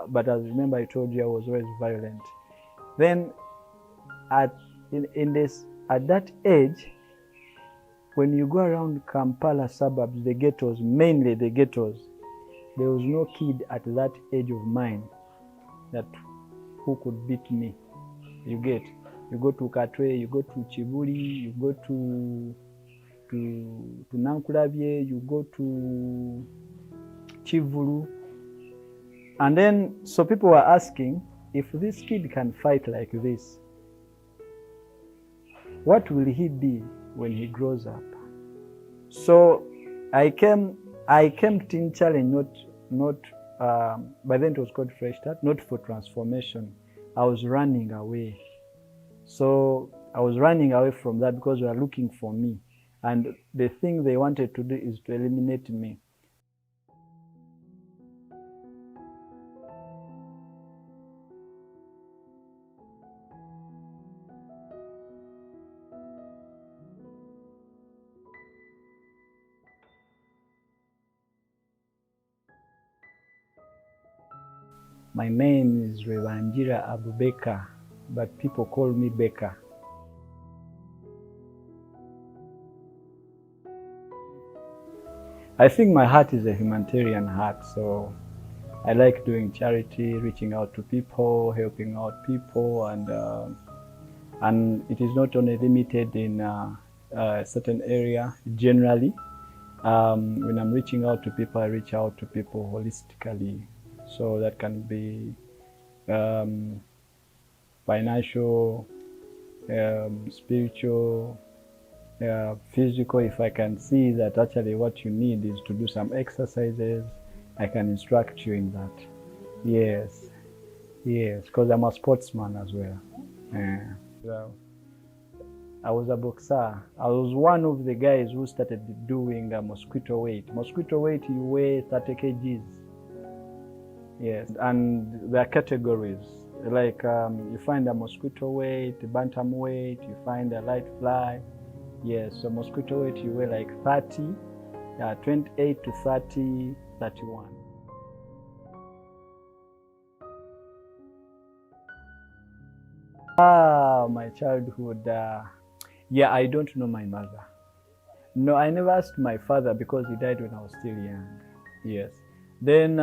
but as remember I told you, I was always violent. Then at that age, when you go around Kampala suburbs, the ghettos, mainly the ghettos, there was no kid at that age of mine that who could beat me. You get, you go to Katwe, you go to Chibuli, you go to Nankulabye, you go to Chivulu. And then, so people were asking, if this kid can fight like this, what will he be when he grows up? So I came Teen Challenge not by then it was called Fresh Start, not for transformation. I was running away. So I was running away from that because they were looking for me. And the thing they wanted to do is to eliminate me. My name is Revanjira Abubeka, but people call me Beka. I think my heart is a humanitarian heart, so I like doing charity, reaching out to people, helping out people, and it is not only limited in a certain area. Generally, when I'm reaching out to people, I reach out to people holistically. So that can be financial, spiritual, physical. If I can see that actually what you need is to do some exercises, I can instruct you in that. Yes, because I'm a sportsman as well. So I was a boxer. I was one of the guys who started doing mosquito weight. Mosquito weight, you weigh 30 kgs. Yes, and there are categories. Like you find a mosquito weight, bantam weight, you find a light fly. Yes, so mosquito weight you weigh like 30, 28 to 30, 31. My childhood. Yeah, I don't know my mother. No, I never asked my father because he died when I was still young. Yes. Then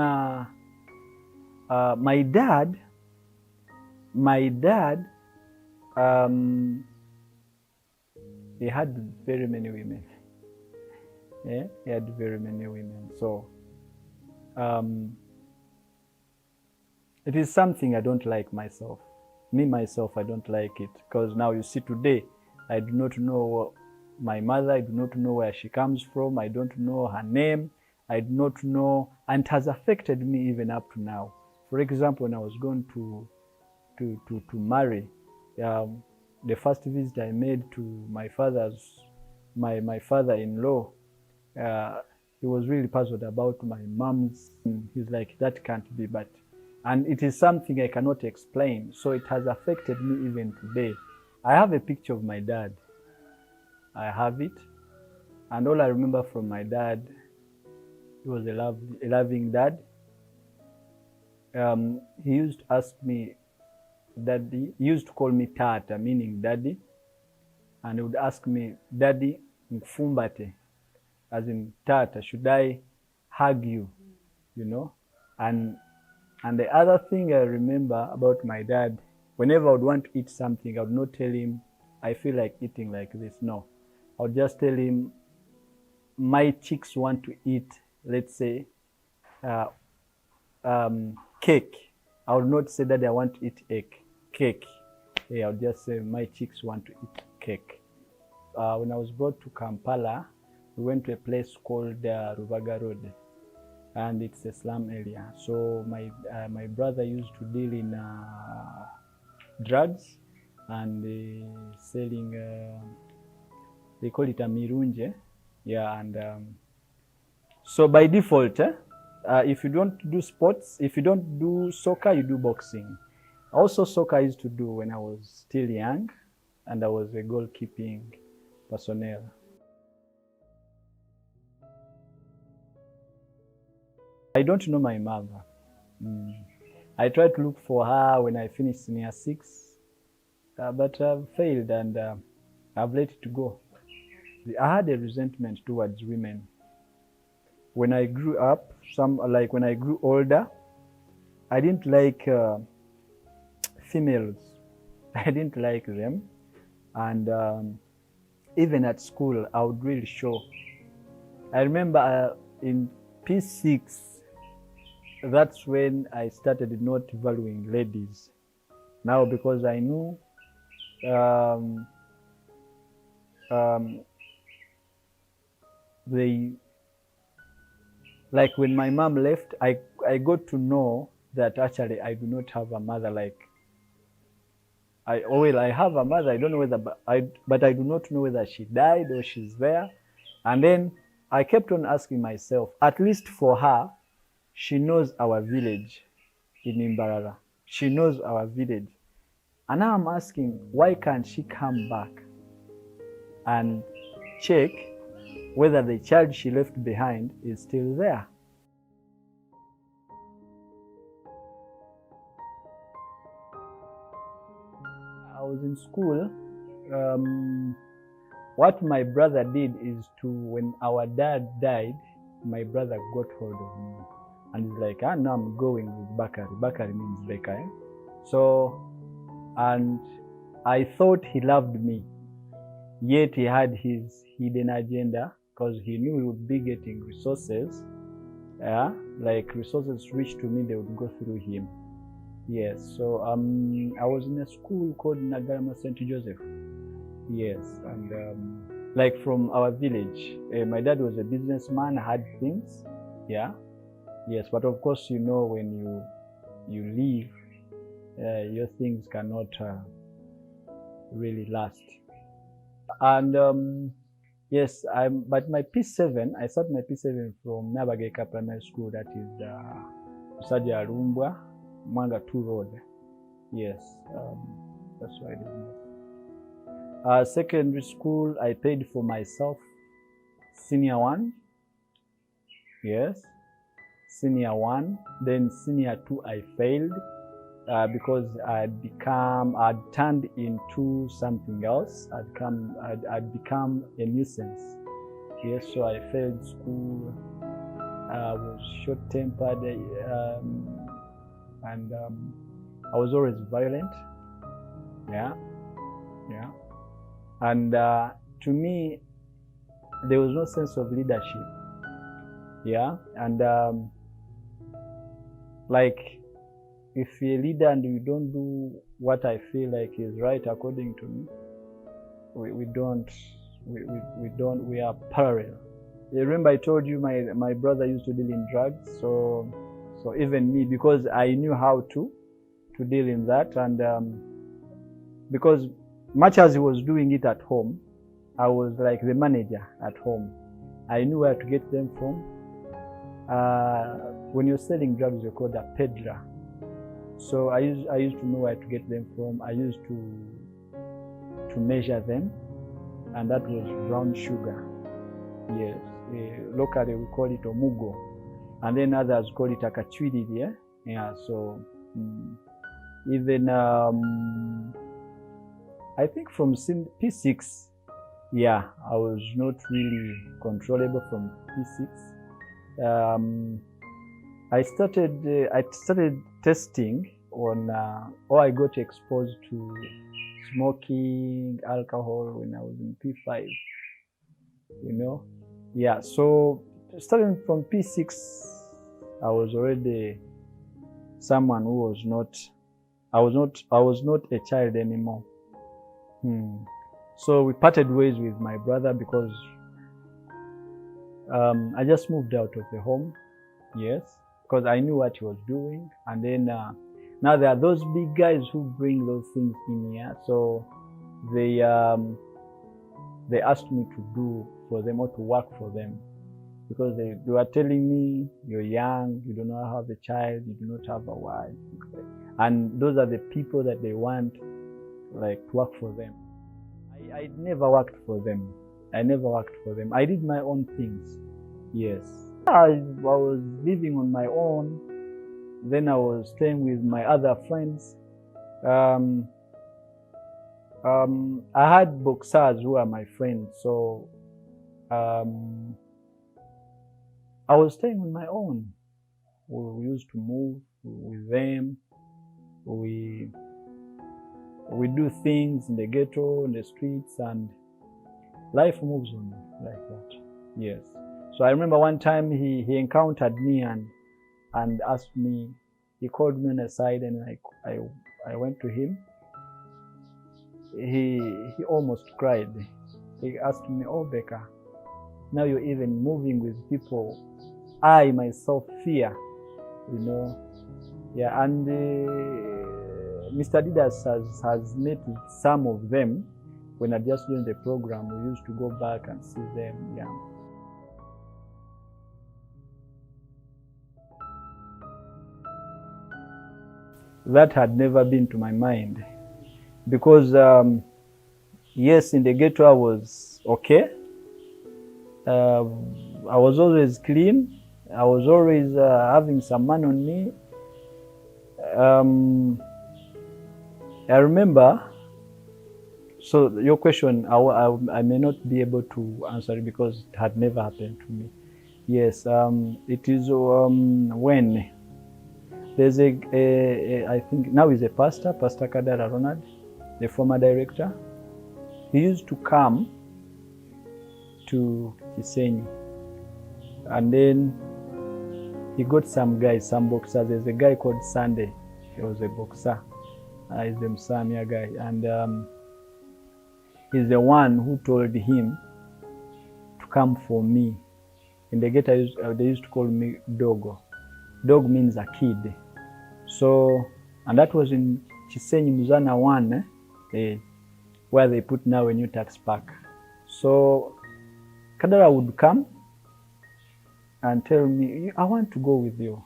my dad, he had very many women. Yeah, he had very many women. So it is something I don't like myself. Me, myself, I don't like it. Because now you see today, I do not know my mother, I do not know where she comes from, I don't know her name, I do not know, and it has affected me even up to now. For example, when I was going to marry, the first visit I made to my father-in-law, he was really puzzled about my mom's. He's like, that can't be, and it is something I cannot explain. So it has affected me even today. I have a picture of my dad. I have it, and all I remember from my dad, he was a loving dad. He used to ask me, Daddy. He used to call me Tata, meaning daddy, and he would ask me, Daddy, mfumbate, as in Tata, should I hug you? You know, and the other thing I remember about my dad, whenever I would want to eat something, I would not tell him, I feel like eating like this. No, I would just tell him, my chicks want to eat, let's say, cake. I would not say that I want to eat cake. Yeah, I would just say, my chicks want to eat cake. When I was brought to Kampala, we went to a place called Rubaga Road, and it's a slum area. So my brother used to deal in drugs and selling, they call it a mirunje. Yeah, and so by default, if you don't do sports, if you don't do soccer, you do boxing. Also, soccer I used to do when I was still young, and I was a goalkeeping personnel. I don't know my mother. I tried to look for her when I finished senior 6, but I've failed, and I've let it go. I had a resentment towards women. When I grew up, when I grew older, I didn't like females. I didn't like them, and even at school, I would really show. I remember in P6, that's when I started not valuing ladies. Now, because I knew like when my mom left, I got to know that actually I do not have a mother. Like I have a mother. I don't know whether, but I do not know whether she died or she's there. And then I kept on asking myself, at least for her, she knows our village in Imbarara. She knows our village. And now I'm asking, why can't she come back and check whether the child she left behind is still there? I was in school. What my brother did is when our dad died, my brother got hold of me. And he's like, now I'm going with Bakari. Bakari means Beka. Eh? So, and I thought he loved me. Yet he had his hidden agenda, because he knew he would be getting resources. Yeah, like resources reached to me, they would go through him. Yes, so I was in a school called Nagarama St. Joseph. Yes, and like from our village. My dad was a businessman, had things. Yeah, yes, but of course, you know, when you leave, your things cannot really last. And yes, but my P7, I started my P7 from Nabageka Primary School, that is Saja Rumbwa, Mwanga 2 Road. Yes, that's why I did. Secondary school, I paid for myself. Senior 1, yes, Senior 1. Then Senior 2, I failed because I'd turned into something else. I'd become a nuisance. Yes, so I failed school. I was short-tempered, and I was always violent. Yeah. And to me, there was no sense of leadership. Yeah, and like, if you're a leader and you don't do what I feel like is right according to me, we are parallel. You remember I told you my brother used to deal in drugs, so even me, because I knew how to deal in that, and because much as he was doing it at home, I was like the manager at home. I knew where to get them from. When you're selling drugs, you're called a peddler. So I used to know where to get them from. I used to measure them, and that was brown sugar. Yes, locally we call it omugo, and then others call it akachwiri. Yeah. So even I think from P6, yeah, I was not really controllable from P6. I started testing on, or I got exposed to smoking alcohol when I was in P5. You know, yeah. So starting from P6, I was already someone who was not. I was not a child anymore. So we parted ways with my brother because I just moved out of the home. Yes, because I knew what he was doing, and then now there are those big guys who bring those things in here. So they asked me to do for them or to work for them, because they were telling me, you're young, you do not have a child, you do not have a wife, and those are the people that they want, like, to work for them. I never worked for them. I never worked for them. I did my own things. Yes. I was living on my own. Then I was staying with my other friends. Um, I had boxers who are my friends, so um, I was staying on my own. We used to move with them. We do things in the ghetto, in the streets, and life moves on like that. Yes. So I remember one time he encountered me and asked me. He called me on the side, and I went to him. He almost cried. He asked me, "Oh, Becca, now you're even moving with people I myself fear, you know." Yeah, and Mr. Didas has met some of them. When I just joined the program, we used to go back and see them. Yeah. That had never been to my mind because, yes, in the ghetto I was okay. I was always clean. I was always having some money on me. I remember. So your question, I may not be able to answer it because it had never happened to me. Yes, it is when there's I think now he's a pastor, Pastor Kadara Ronald, the former director. He used to come to Kisenyi, and then he got some guys, some boxers. There's a guy called Sunday. He was a boxer. He's the Msamia guy, and he's the one who told him to come for me. In the ghetto, they used to call me Dogo. Dog means a kid. So, and that was in Kisenyi Muzana 1, where they put now a new tax park. So, Kadara would come and tell me, "I want to go with you."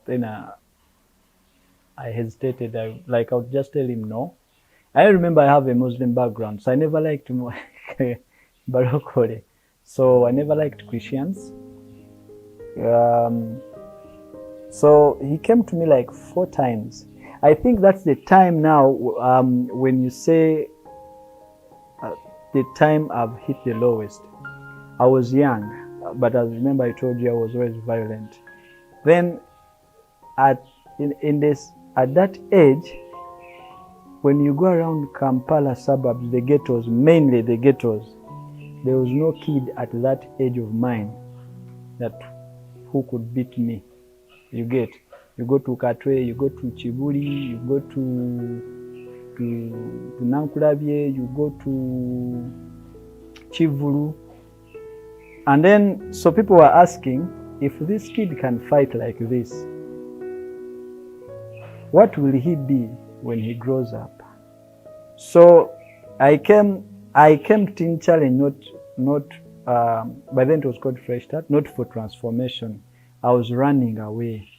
Then I hesitated. I would just tell him no. I remember I have a Muslim background, so I never liked Barokore. So I never liked Christians. So he came to me like 4 times. I think that's the time now when you say the time I've hit the lowest. I was young, but I remember I told you I was always violent. Then at that age, when you go around Kampala suburbs, the ghettos, mainly the ghettos, there was no kid at that age of mine that who could beat me. You get, you go to Katwe, you go to Chibuli, you go to Nankulabye, you go to Chivulu. And then, so people were asking, if this kid can fight like this, what will he be when he grows up? So I came Teen Challenge not by then it was called Fresh Start, not for transformation. I was running away.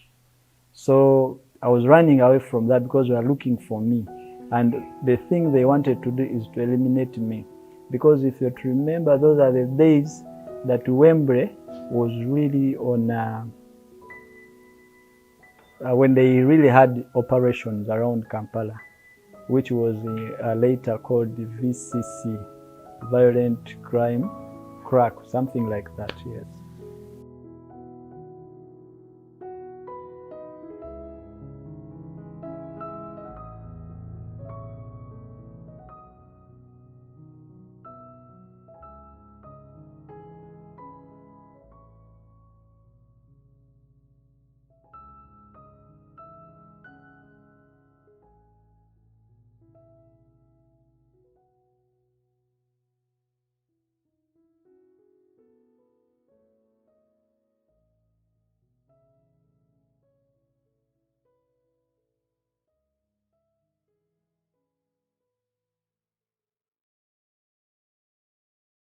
So I was running away from that because they were looking for me. And the thing they wanted to do is to eliminate me. Because if you remember, those are the days that Wembley was really on, when they really had operations around Kampala, which was later called the VCC, Violent Crime Crack, something like that, yes.